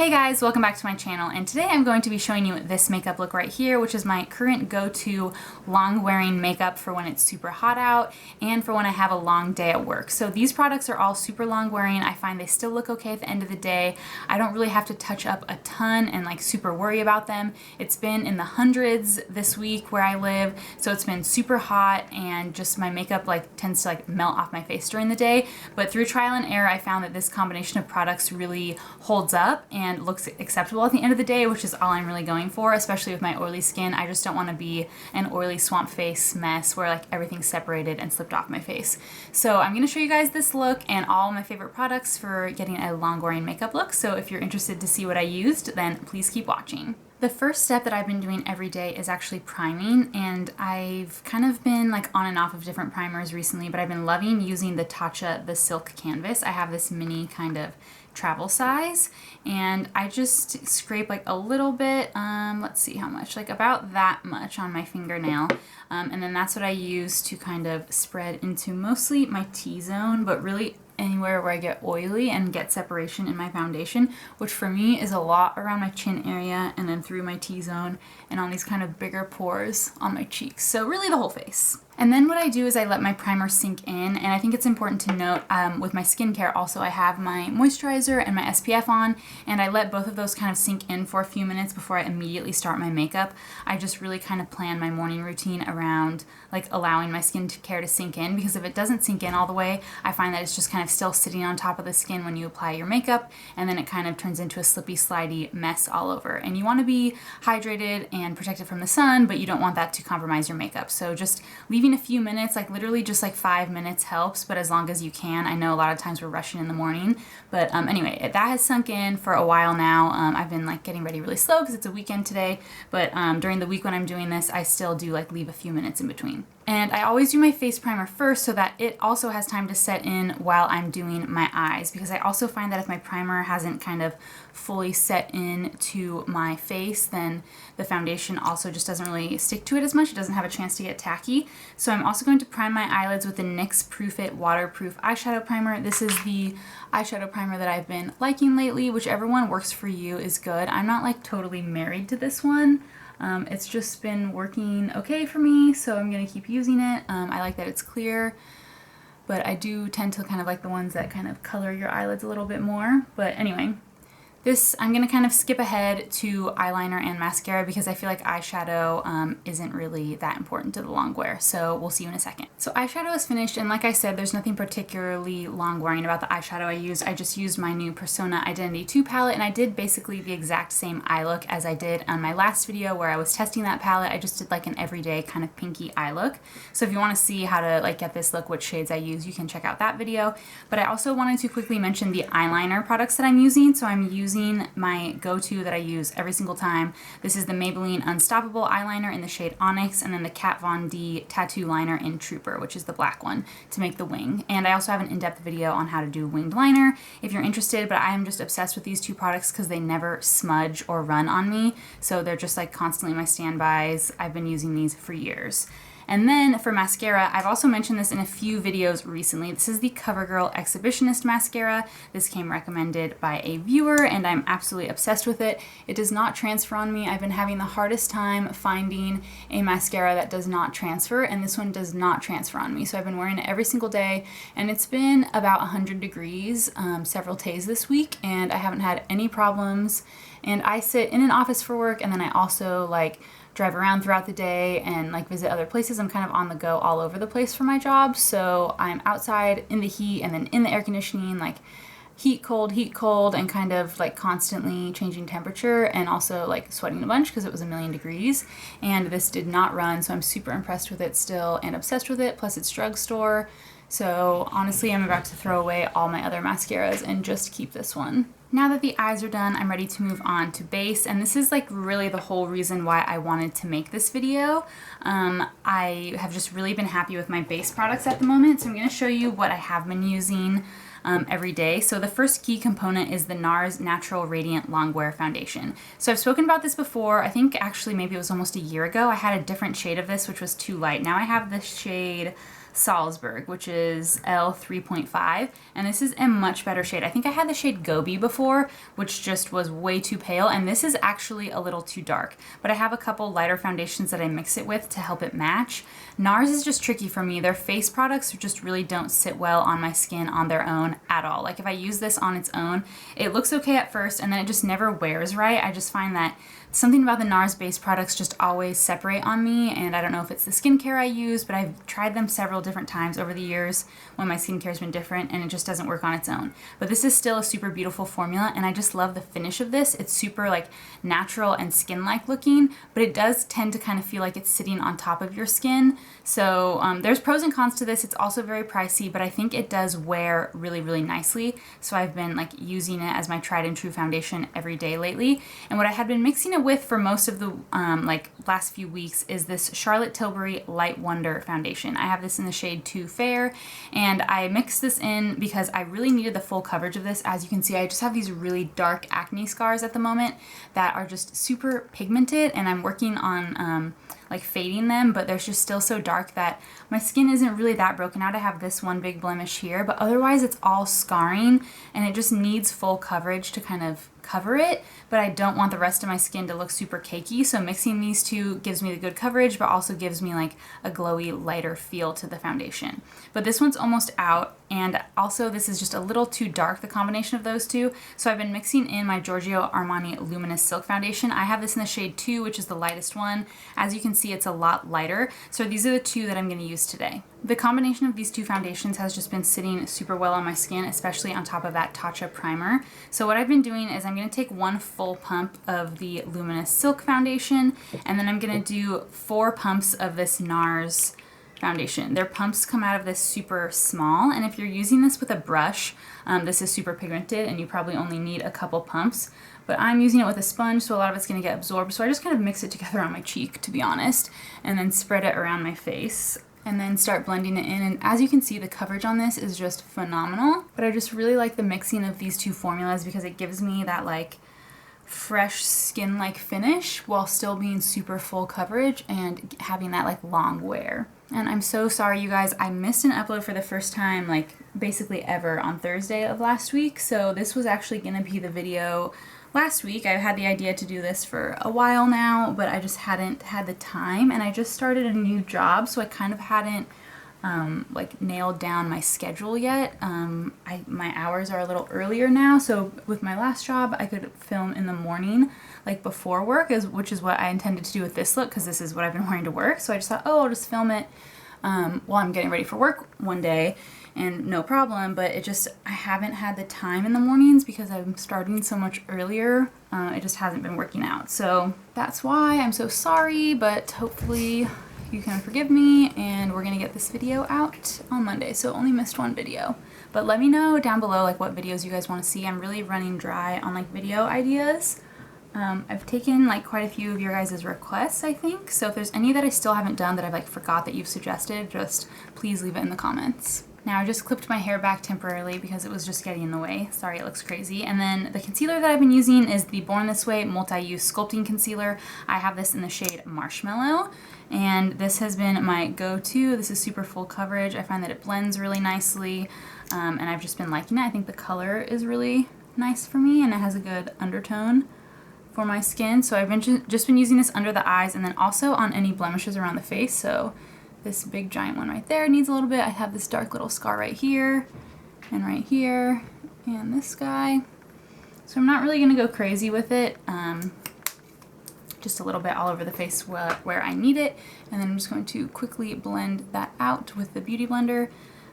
Hey guys, welcome back to my channel, and today I'm going to be showing you this makeup look right here, which is my current go-to long wearing makeup for when it's super hot out and for when I have a long day at work. So these products are all super long wearing. I find they still look okay at the end of the day. I don't really have to touch up a ton and like super worry about them. It's been in the hundreds this week where I live, so it's been super hot and just my makeup like tends to like melt off my face during the day. But through trial and error, I found that this combination of products really holds up and looks acceptable at the end of the day, which is all I'm really going for, especially with my oily skin. I just don't want to be an oily swamp face mess where like everything's separated and slipped off my face. So I'm going to show you guys this look and all my favorite products for getting a long wearing makeup look. So if you're interested to see what I used, then please keep watching. The first step that I've been doing every day is actually priming, and I've kind of been like on and off of different primers recently, but I've been loving using the Tatcha, the Silk Canvas. I have this mini kind of travel size, and I just scrape like a little bit, let's see how much, like about that much on my fingernail, and then that's what I use to kind of spread into mostly my T-zone, but really anywhere where I get oily and get separation in my foundation, which for me is a lot around my chin area and then through my T-zone and on these kind of bigger pores on my cheeks. So really the whole face. And then what I do is I let my primer sink in, and I think it's important to note with my skincare also I have my moisturizer and my SPF on, and I let both of those kind of sink in for a few minutes before I immediately start my makeup. I just really kind of plan my morning routine around like allowing my skincare to sink in, because if it doesn't sink in all the way, I find that it's just kind of still sitting on top of the skin when you apply your makeup, and then it kind of turns into a slippy slidey mess all over. And you want to be hydrated and protected from the sun, but you don't want that to compromise your makeup. So just leaving a few minutes, like literally just like 5 minutes helps, but as long as you can. I know a lot of times we're rushing in the morning, but anyway, that has sunk in for a while now. I've been like getting ready really slow because it's a weekend today, but during the week when I'm doing this, I still do like leave a few minutes in between. And I always do my face primer first so that it also has time to set in while I'm doing my eyes, because I also find that if my primer hasn't kind of fully set in to my face, then the foundation also just doesn't really stick to it as much. It doesn't have a chance to get tacky. So I'm also going to prime my eyelids with the NYX Proof It Waterproof Eyeshadow Primer. This is the eyeshadow primer that I've been liking lately. Whichever one works for you is good. I'm not like totally married to this one. It's just been working okay for me, so I'm going to keep using it. I like that it's clear, but I do tend to kind of like the ones that kind of color your eyelids a little bit more. But anyway, this, I'm going to kind of skip ahead to eyeliner and mascara because I feel like eyeshadow isn't really that important to the long wear. So we'll see you in a second. So eyeshadow is finished, and like I said, there's nothing particularly long wearing about the eyeshadow I used. I just used my new Persona Identity 2 palette, and I did basically the exact same eye look as I did on my last video where I was testing that palette. I just did like an everyday kind of pinky eye look. So if you want to see how to like get this look, which shades I use, you can check out that video. But I also wanted to quickly mention the eyeliner products that I'm using. So I'm using my go-to that I use every single time. This is the Maybelline Unstoppable eyeliner in the shade Onyx, and then the Kat Von D tattoo liner in Trooper, which is the black one, to make the wing. And I also have an in-depth video on how to do winged liner if you're interested, but I am just obsessed with these two products because they never smudge or run on me. So they're just like constantly my standbys. I've been using these for years. And then for mascara, I've also mentioned this in a few videos recently. This is the CoverGirl Exhibitionist mascara. This came recommended by a viewer, and I'm absolutely obsessed with it. It does not transfer on me. I've been having the hardest time finding a mascara that does not transfer, and this one does not transfer on me. So I've been wearing it every single day, and it's been about 100 degrees several days this week, and I haven't had any problems. And I sit in an office for work, and then I also like drive around throughout the day and like visit other places. I'm kind of on the go all over the place for my job. So I'm outside in the heat and then in the air conditioning, like heat, cold, and kind of like constantly changing temperature, and also like sweating a bunch because it was 1,000,000 degrees. And this did not run, so I'm super impressed with it still and obsessed with it. Plus it's drugstore. So honestly, I'm about to throw away all my other mascaras and just keep this one. Now that the eyes are done, I'm ready to move on to base, and this is like really the whole reason why I wanted to make this video. I have just really been happy with my base products at the moment, so I'm going to show you what I have been using every day. So the first key component is the NARS Natural Radiant Longwear Foundation. So I've spoken about this before. I think actually maybe it was almost a year ago. I had a different shade of this, which was too light. Now I have this shade Salzburg, which is L3.5, and this is a much better shade. I think I had the shade Gobi before, which just was way too pale, and this is actually a little too dark. But I have a couple lighter foundations that I mix it with to help it match. NARS is just tricky for me. Their face products just really don't sit well on my skin on their own at all. Like if I use this on its own, it looks okay at first and then it just never wears right. I just find that something about the NARS based products just always separate on me, and I don't know if it's the skincare I use, but I've tried them several different times over the years when my skincare's been different and it just doesn't work on its own. But this is still a super beautiful formula, and I just love the finish of this. It's super like natural and skin-like looking, but it does tend to kind of feel like it's sitting on top of your skin. So there's pros and cons to this. It's also very pricey, but I think it does wear really, really nicely. So I've been like using it as my tried and true foundation every day lately. And what I had been mixing it with for most of the like last few weeks is this Charlotte Tilbury Light Wonder foundation. I have this in the shade Too Fair, and I mixed this in because I really needed the full coverage of this. As you can see, I just have these really dark acne scars at the moment that are just super pigmented, and I'm working on like fading them, but they're just still so dark that my skin isn't really that broken out. I have this one big blemish here, but otherwise it's all scarring, and it just needs full coverage to kind of cover it, but I don't want the rest of my skin to look super cakey, so mixing these two gives me the good coverage, but also gives me like a glowy, lighter feel to the foundation. But this one's almost out, and also this is just a little too dark, the combination of those two, so I've been mixing in my Giorgio Armani Luminous Silk Foundation. I have this in the shade 2, which is the lightest one. As you can see, it's a lot lighter, so these are the two that I'm going to use today. The combination of these two foundations has just been sitting super well on my skin, especially on top of that Tatcha primer. So what I've been doing is I'm going to take one full pump of the Luminous Silk Foundation, and then I'm going to do 4 pumps of this NARS foundation. Their pumps come out of this super small, and if you're using this with a brush, this is super pigmented and you probably only need a couple pumps. But I'm using it with a sponge, so a lot of it's going to get absorbed, so I just kind of mix it together on my cheek, to be honest, and then spread it around my face, and then start blending it in. And as you can see, the coverage on this is just phenomenal. But I just really like the mixing of these two formulas because it gives me that like fresh skin-like finish while still being super full coverage and having that like long wear. And I'm so sorry, you guys, I missed an upload for the first time like basically ever on Thursday of last week. So this was actually gonna be the video last week. I had the idea to do this for a while now, but I just hadn't had the time, and I just started a new job, so I kind of hadn't like nailed down my schedule yet. My hours are a little earlier now, so with my last job I could film in the morning like before work, which is what I intended to do with this look because this is what I've been wearing to work. So I just thought, oh, I'll just film it while I'm getting ready for work one day, and no problem. But I haven't had the time in the mornings because I'm starting so much earlier. It just hasn't been working out, so that's why I'm so sorry, but hopefully you can forgive me, and we're gonna get this video out on Monday, so only missed one video. But let me know down below like what videos you guys want to see. I'm really running dry on like video ideas. I've taken like quite a few of your guys' requests, I think, so if there's any that I still haven't done that I've like forgot that you've suggested, just please leave it in the comments. Now I just clipped my hair back temporarily because it was just getting in the way. Sorry, it looks crazy. And then the concealer that I've been using is the Born This Way Multi-Use Sculpting Concealer. I have this in the shade Marshmallow, and this has been my go-to. This is super full coverage. I find that it blends really nicely, and I've just been liking it. I think the color is really nice for me, and it has a good undertone for my skin. So I've just been using this under the eyes and then also on any blemishes around the face. So this big giant one right there needs a little bit. I have this dark little scar right here and right here and this guy. So I'm not really gonna go crazy with it. Just a little bit all over the face where I need it. And then I'm just going to quickly blend that out with the Beauty Blender.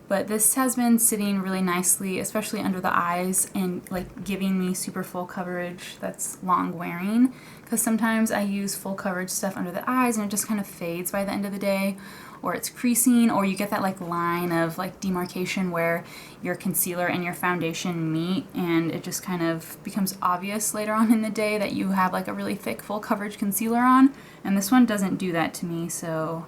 But this has been sitting really nicely, especially under the eyes, and like giving me super full coverage that's long wearing. Because sometimes I use full coverage stuff under the eyes and it just kind of fades by the end of the day, or it's creasing, or you get that like line of like demarcation where your concealer and your foundation meet, and it just kind of becomes obvious later on in the day that you have like a really thick full coverage concealer on. And this one doesn't do that to me, so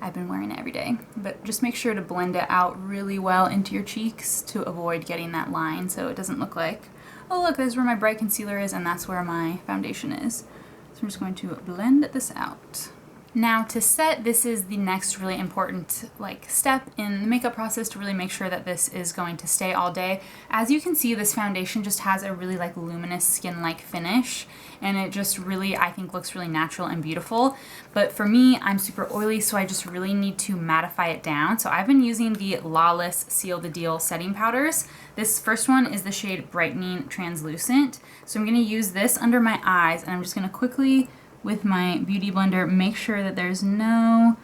I've been wearing it every day. But just make sure to blend it out really well into your cheeks to avoid getting that line, so it doesn't look like, oh look, there's where my bright concealer is and that's where my foundation is. So I'm just going to blend this out. Now to set, this is the next really important step in the makeup process to really make sure that this is going to stay all day. As you can see, this foundation just has a really luminous skin-like finish, and it just really, I think, looks really natural and beautiful. But for me, I'm super oily, so I just really need to mattify it down. So I've been using the Lawless Seal the Deal setting powders. This first one is the shade Brightening Translucent. So I'm gonna use this under my eyes, and I'm just gonna quickly, with my beauty blender, make sure that there's no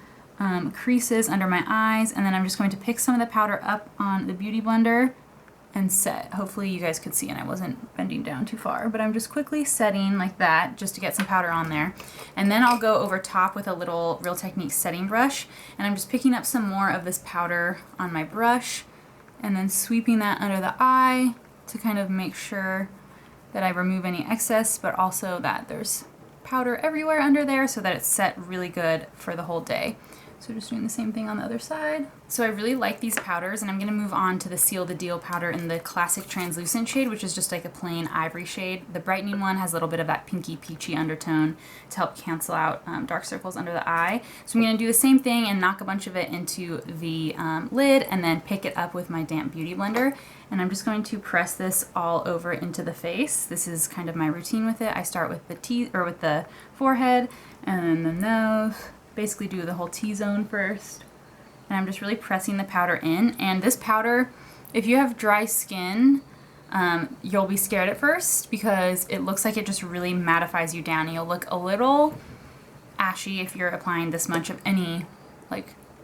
creases under my eyes, and then I'm just going to pick some of the powder up on the beauty blender and set. Hopefully you guys could see and I wasn't bending down too far, but I'm just quickly setting like that just to get some powder on there. And then I'll go over top with a little Real Techniques setting brush, and I'm just picking up some more of this powder on my brush and then sweeping that under the eye to kind of make sure that I remove any excess, but also that there's powder everywhere under there so that it's set really good for the whole day. So just doing the same thing on the other side. So I really like these powders, and I'm gonna move on to the Seal the Deal powder in the classic translucent shade, which is just like a plain ivory shade. The Brightening one has a little bit of that pinky peachy undertone to help cancel out dark circles under the eye. So I'm gonna do the same thing and knock a bunch of it into the lid and then pick it up with my damp beauty blender. And I'm just going to press this all over into the face. This is kind of my routine with it. I start with the forehead and then the nose. Basically do the whole T-zone first. And I'm just really pressing the powder in. And this powder, if you have dry skin, you'll be scared at first because it looks like it just really mattifies you down. And you'll look a little ashy if you're applying this much of any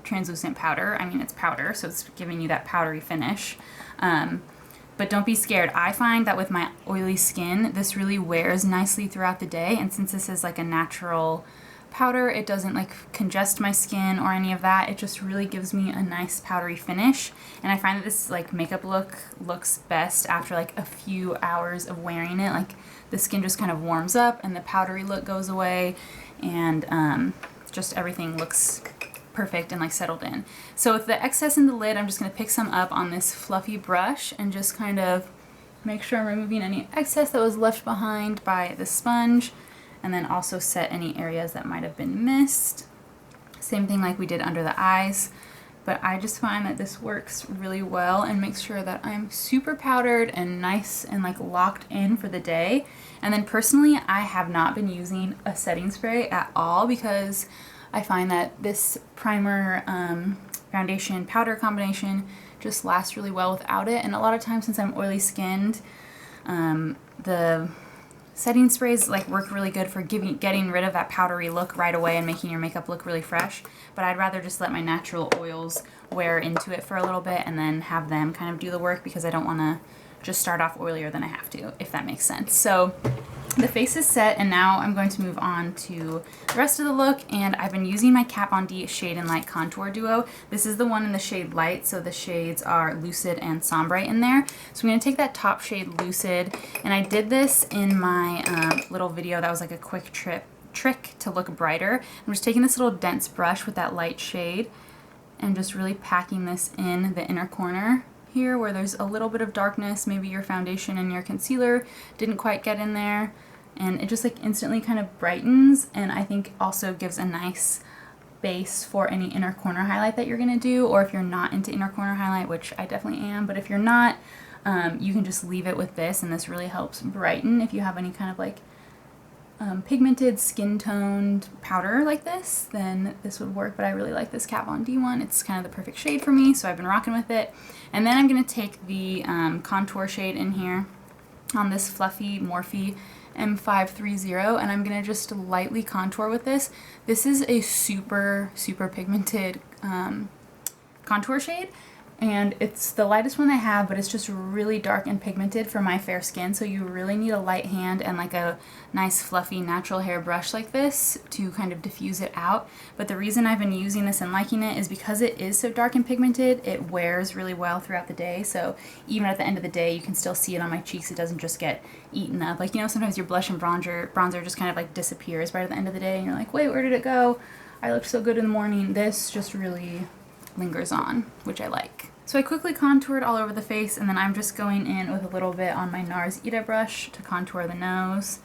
translucent powder. I mean, it's powder, so it's giving you that powdery finish. But don't be scared. I find that with my oily skin, this really wears nicely throughout the day. And since this is like a natural powder, it doesn't congest my skin or any of that. It just really gives me a nice powdery finish. And I find that this makeup look looks best after a few hours of wearing it. The skin just kind of warms up and the powdery look goes away, and just everything looks perfect and settled in. So with the excess in the lid, I'm just going to pick some up on this fluffy brush and just kind of make sure I'm removing any excess that was left behind by the sponge, and then also set any areas that might have been missed. Same thing like we did under the eyes, but I just find that this works really well and makes sure that I'm super powdered and nice and locked in for the day. And then personally, I have not been using a setting spray at all because I find that this primer foundation powder combination just lasts really well without it. And a lot of times, since I'm oily skinned, the setting sprays work really good for getting rid of that powdery look right away and making your makeup look really fresh. But I'd rather just let my natural oils wear into it for a little bit and then have them kind of do the work, because I don't want to just start off oilier than I have to, if that makes sense. So the face is set, and now I'm going to move on to the rest of the look. And I've been using my Kat Von D Shade and Light Contour Duo. This is the one in the shade Light, so the shades are Lucid and Sombre in there. So I'm going to take that top shade Lucid, and I did this in my little video that was a quick trick to look brighter. I'm just taking this little dense brush with that light shade and just really packing this in the inner corner here where there's a little bit of darkness. Maybe your foundation and your concealer didn't quite get in there, and it just instantly kind of brightens, and I think also gives a nice base for any inner corner highlight that you're gonna do. Or if you're not into inner corner highlight, which I definitely am, but if you're not, you can just leave it with this, and this really helps brighten if you have any kind of pigmented skin toned powder like this, then this would work. But I really like this Kat Von D one. It's kind of the perfect shade for me, so I've been rocking with it. And then I'm going to take the contour shade in here on this fluffy Morphe M530, and I'm going to just lightly contour with this. This is a super pigmented contour shade, and it's the lightest one I have, but it's just really dark and pigmented for my fair skin, so you really need a light hand and a nice fluffy natural hair brush like this to kind of diffuse it out. But the reason I've been using this and liking it is because it is so dark and pigmented, it wears really well throughout the day. So even at the end of the day, you can still see it on my cheeks. It doesn't just get eaten up. Sometimes your blush and bronzer just kind of disappears right at the end of the day, and you're like, wait, where did it go? I looked so good in the morning. This just really lingers on, which I like. So I quickly contoured all over the face, and then I'm just going in with a little bit on my NARS Ita brush to contour the nose.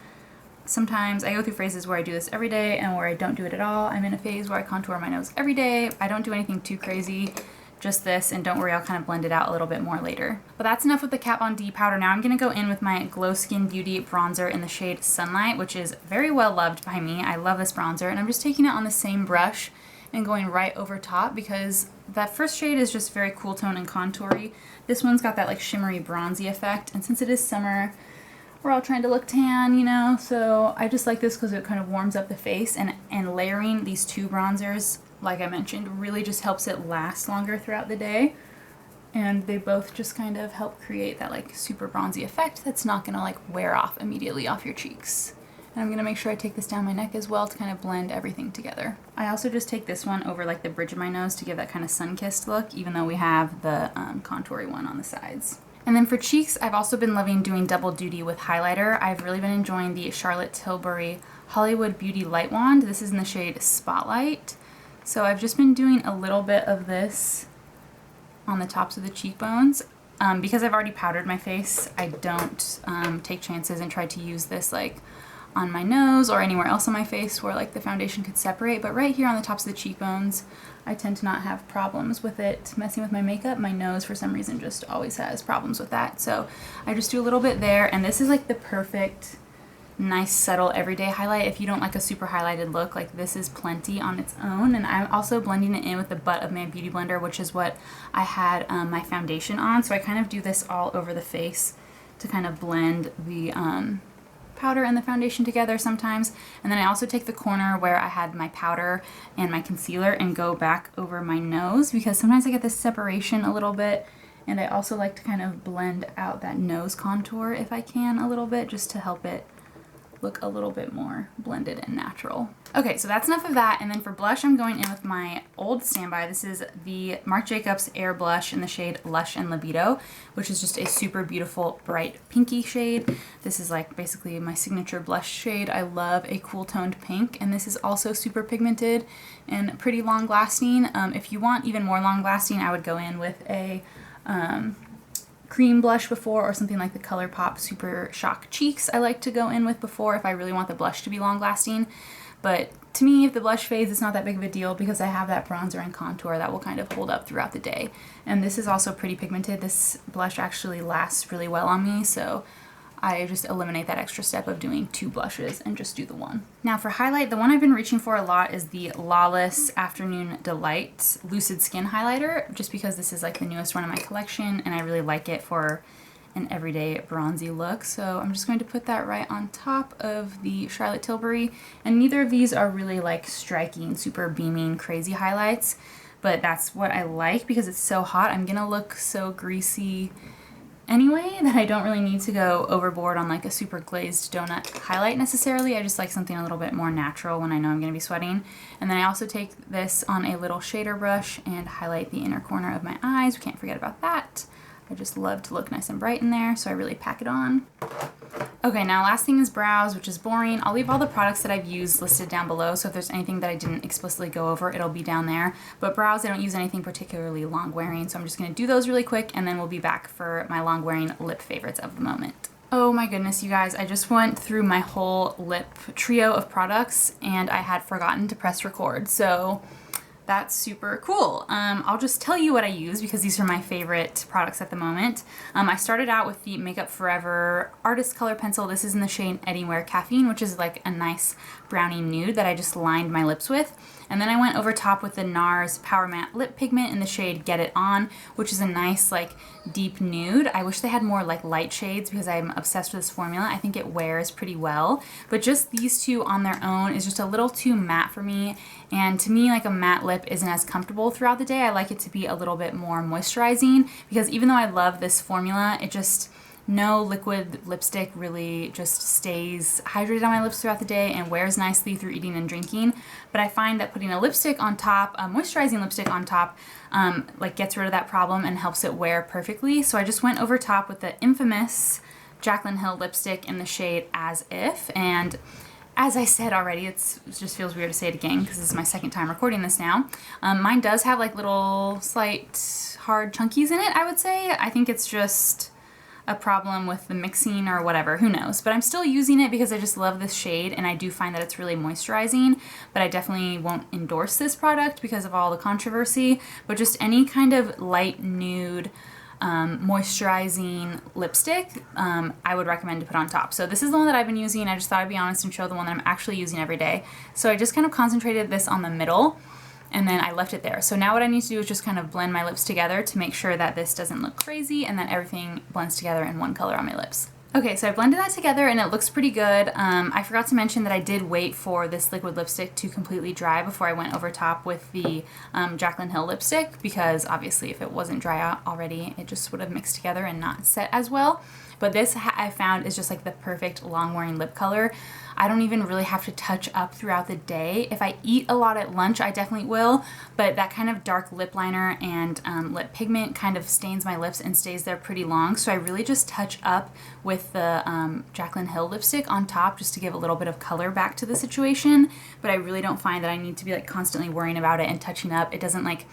Sometimes I go through phases where I do this every day and where I don't do it at all. I'm in a phase where I contour my nose every day. I don't do anything too crazy, just this, and don't worry, I'll kind of blend it out a little bit more later. But that's enough with the Kat Von D powder. Now I'm gonna go in with my Glow Skin Beauty bronzer in the shade Sunlight, which is very well loved by me. I love this bronzer, and I'm just taking it on the same brush and going right over top because that first shade is just very cool tone and contoury. This one's got that like shimmery bronzy effect, and since it is summer, we're all trying to look tan, you know, so I just like this because it kind of warms up the face, and layering these two bronzers, like I mentioned, really just helps it last longer throughout the day. And they both just kind of help create that like super bronzy effect that's not gonna like wear off immediately off your cheeks. And I'm gonna make sure I take this down my neck as well to kind of blend everything together. I also just take this one over like the bridge of my nose to give that kind of sun-kissed look, even though we have the contoury one on the sides. And then for cheeks, I've also been loving doing double duty with highlighter. I've really been enjoying the Charlotte Tilbury Hollywood Beauty Light Wand. This is in the shade Spotlight. So I've just been doing a little bit of this on the tops of the cheekbones. Because I've already powdered my face, I don't take chances and try to use this like on my nose or anywhere else on my face where like the foundation could separate. But right here on the tops of the cheekbones, I tend to not have problems with it messing with my makeup. My nose, for some reason, just always has problems with that. So I just do a little bit there, and this is like the perfect, nice, subtle, everyday highlight. If you don't like a super highlighted look, like this is plenty on its own. And I'm also blending it in with the butt of my Beauty Blender, which is what I had my foundation on. So I kind of do this all over the face to kind of blend the powder and the foundation together sometimes. And then I also take the corner where I had my powder and my concealer and go back over my nose, because sometimes I get this separation a little bit, and I also like to kind of blend out that nose contour if I can a little bit, just to help it look a little bit more blended and natural. Okay, so that's enough of that. And then for blush, I'm going in with my old standby. This is the Marc Jacobs Air Blush in the shade Lush and Libido, which is just a super beautiful bright pinky shade. This is like basically my signature blush shade. I love a cool toned pink, and this is also super pigmented and pretty long lasting. If you want even more long lasting, I would go in with a cream blush before, or something like the ColourPop Super Shock Cheeks I like to go in with before if I really want the blush to be long lasting. But to me, if the blush fades, it's not that big of a deal because I have that bronzer and contour that will kind of hold up throughout the day. And this is also pretty pigmented. This blush actually lasts really well on me, so I just eliminate that extra step of doing two blushes and just do the one. Now for highlight, the one I've been reaching for a lot is the Lawless Afternoon Delight Lucid Skin Highlighter, just because this is like the newest one in my collection and I really like it for an everyday bronzy look. So I'm just going to put that right on top of the Charlotte Tilbury. And neither of these are really like striking, super beaming, crazy highlights, but that's what I like because it's so hot. I'm gonna look so greasy anyway that I don't really need to go overboard on like a super glazed donut highlight necessarily. I just like something a little bit more natural when I know I'm going to be sweating. And then I also take this on a little shader brush and highlight the inner corner of my eyes. We can't forget about that. I just love to look nice and bright in there, so I really pack it on. Okay, now last thing is brows, which is boring. I'll leave all the products that I've used listed down below, so if there's anything that I didn't explicitly go over, it'll be down there. But brows, I don't use anything particularly long wearing, so I'm just gonna do those really quick, and then we'll be back for my long wearing lip favorites of the moment. Oh my goodness, you guys, I just went through my whole lip trio of products, and I had forgotten to press record, so that's super cool. I'll just tell you what I use because these are my favorite products at the moment. I started out with the Makeup Forever Artist Color Pencil. This is in the shade Anywhere Caffeine, which is like a nice brownie nude that I just lined my lips with. And then I went over top with the NARS Power Matte Lip Pigment in the shade Get It On, which is a nice like deep nude. I wish they had more like light shades because I'm obsessed with this formula. I think it wears pretty well, but just these two on their own is just a little too matte for me. And to me, like a matte lip isn't as comfortable throughout the day. I like it to be a little bit more moisturizing because even though I love this formula, it just, no liquid lipstick really just stays hydrated on my lips throughout the day and wears nicely through eating and drinking. But I find that putting a lipstick on top, a moisturizing lipstick on top, like gets rid of that problem and helps it wear perfectly. So I just went over top with the infamous Jaclyn Hill lipstick in the shade As If. And as I said already, it just feels weird to say it again because this is my second time recording this now. Mine does have like little slight hard chunkies in it, I would say. I think it's just a problem with the mixing or whatever, who knows. But I'm still using it because I just love this shade and I do find that it's really moisturizing, but I definitely won't endorse this product because of all the controversy. But just any kind of light nude moisturizing lipstick, I would recommend to put on top. So this is the one that I've been using. I just thought I'd be honest and show the one that I'm actually using every day. So I just kind of concentrated this on the middle and then I left it there. So now what I need to do is just kind of blend my lips together to make sure that this doesn't look crazy and that everything blends together in one color on my lips. Okay, so I blended that together and it looks pretty good. I forgot to mention that I did wait for this liquid lipstick to completely dry before I went over top with the Jaclyn Hill lipstick, because obviously if it wasn't dry out already, it just would have mixed together and not set as well. But this I found is just like the perfect long wearing lip color. I don't even really have to touch up throughout the day. If I eat a lot at lunch, I definitely will, but that kind of dark lip liner and lip pigment kind of stains my lips and stays there pretty long. So I really just touch up with the Jaclyn Hill lipstick on top just to give a little bit of color back to the situation. But I really don't find that I need to be like constantly worrying about it and touching up. It doesn't like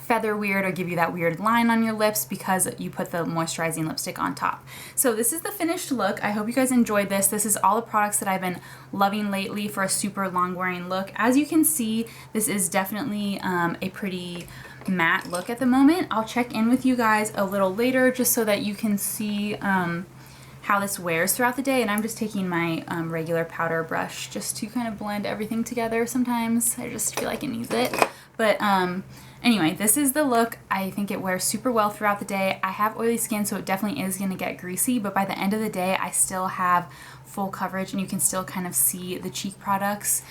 feather weird or give you that weird line on your lips because you put the moisturizing lipstick on top. So this is the finished look. I hope you guys enjoyed this. This is all the products that I've been loving lately for a super long wearing look. As you can see, this is definitely a pretty matte look at the moment. I'll check in with you guys a little later just so that you can see how this wears throughout the day. And I'm just taking my regular powder brush just to kind of blend everything together. Sometimes I just feel like it needs it. But anyway, this is the look. I think it wears super well throughout the day. I have oily skin, so it definitely is going to get greasy, but by the end of the day, I still have full coverage and you can still kind of see the cheek products.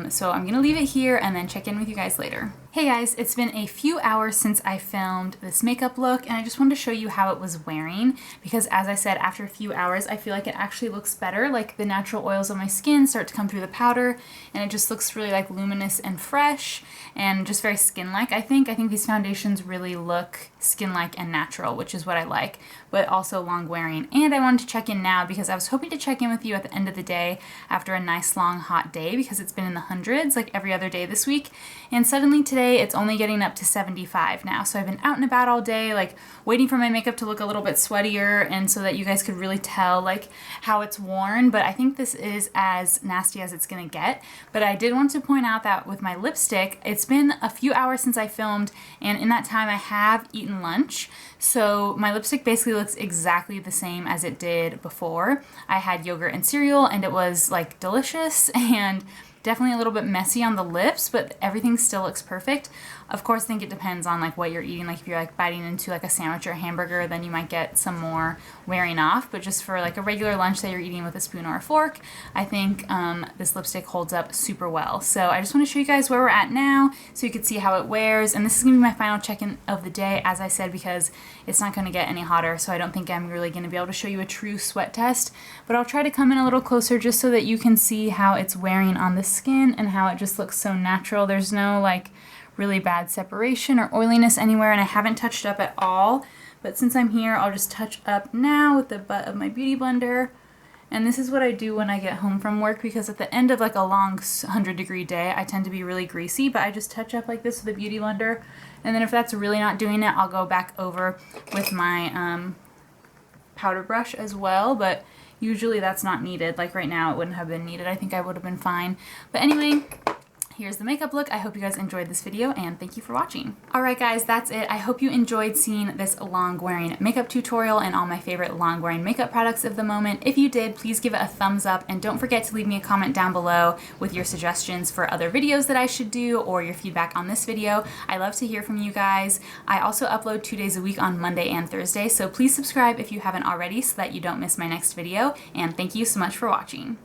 So I'm going to leave it here and then check in with you guys later. Hey guys, it's been a few hours since I filmed this makeup look and I just wanted to show you how it was wearing because as I said, after a few hours, I feel like it actually looks better. Like the natural oils on my skin start to come through the powder and it just looks really like luminous and fresh and just very skin-like, I think. I think these foundations really look skin-like and natural, which is what I like, but also long wearing. And I wanted to check in now because I was hoping to check in with you at the end of the day after a nice long hot day because it's been in the hundreds like every other day this week. And suddenly today it's only getting up to 75 now. So I've been out and about all day, like waiting for my makeup to look a little bit sweatier and so that you guys could really tell like how it's worn. But I think this is as nasty as it's gonna get. But I did want to point out that with my lipstick, it's been a few hours since I filmed and in that time I have eaten lunch. So my lipstick basically looks exactly the same as it did before. I had yogurt and cereal and it was like delicious and definitely a little bit messy on the lips, but everything still looks perfect. Of course, I think it depends on like what you're eating. Like if you're like biting into like a sandwich or a hamburger, then you might get some more wearing off. But just for like a regular lunch that you're eating with a spoon or a fork, I think this lipstick holds up super well. So I just want to show you guys where we're at now so you can see how it wears. And this is going to be my final check-in of the day, as I said, because it's not going to get any hotter. So I don't think I'm really going to be able to show you a true sweat test. But I'll try to come in a little closer just so that you can see how it's wearing on the skin and how it just looks so natural. There's no like really bad separation or oiliness anywhere, and I haven't touched up at all. But since I'm here, I'll just touch up now with the butt of my beauty blender. And this is what I do when I get home from work, because at the end of like a long 100-degree day, I tend to be really greasy, but I just touch up like this with a beauty blender. And then if that's really not doing it, I'll go back over with my powder brush as well, but usually that's not needed. Like right now, it wouldn't have been needed. I think I would have been fine. But anyway, here's the makeup look. I hope you guys enjoyed this video and thank you for watching. Alright guys, that's it. I hope you enjoyed seeing this long wearing makeup tutorial and all my favorite long wearing makeup products of the moment. If you did, please give it a thumbs up and don't forget to leave me a comment down below with your suggestions for other videos that I should do or your feedback on this video. I love to hear from you guys. I also upload 2 days a week on Monday and Thursday, so please subscribe if you haven't already so that you don't miss my next video, and thank you so much for watching.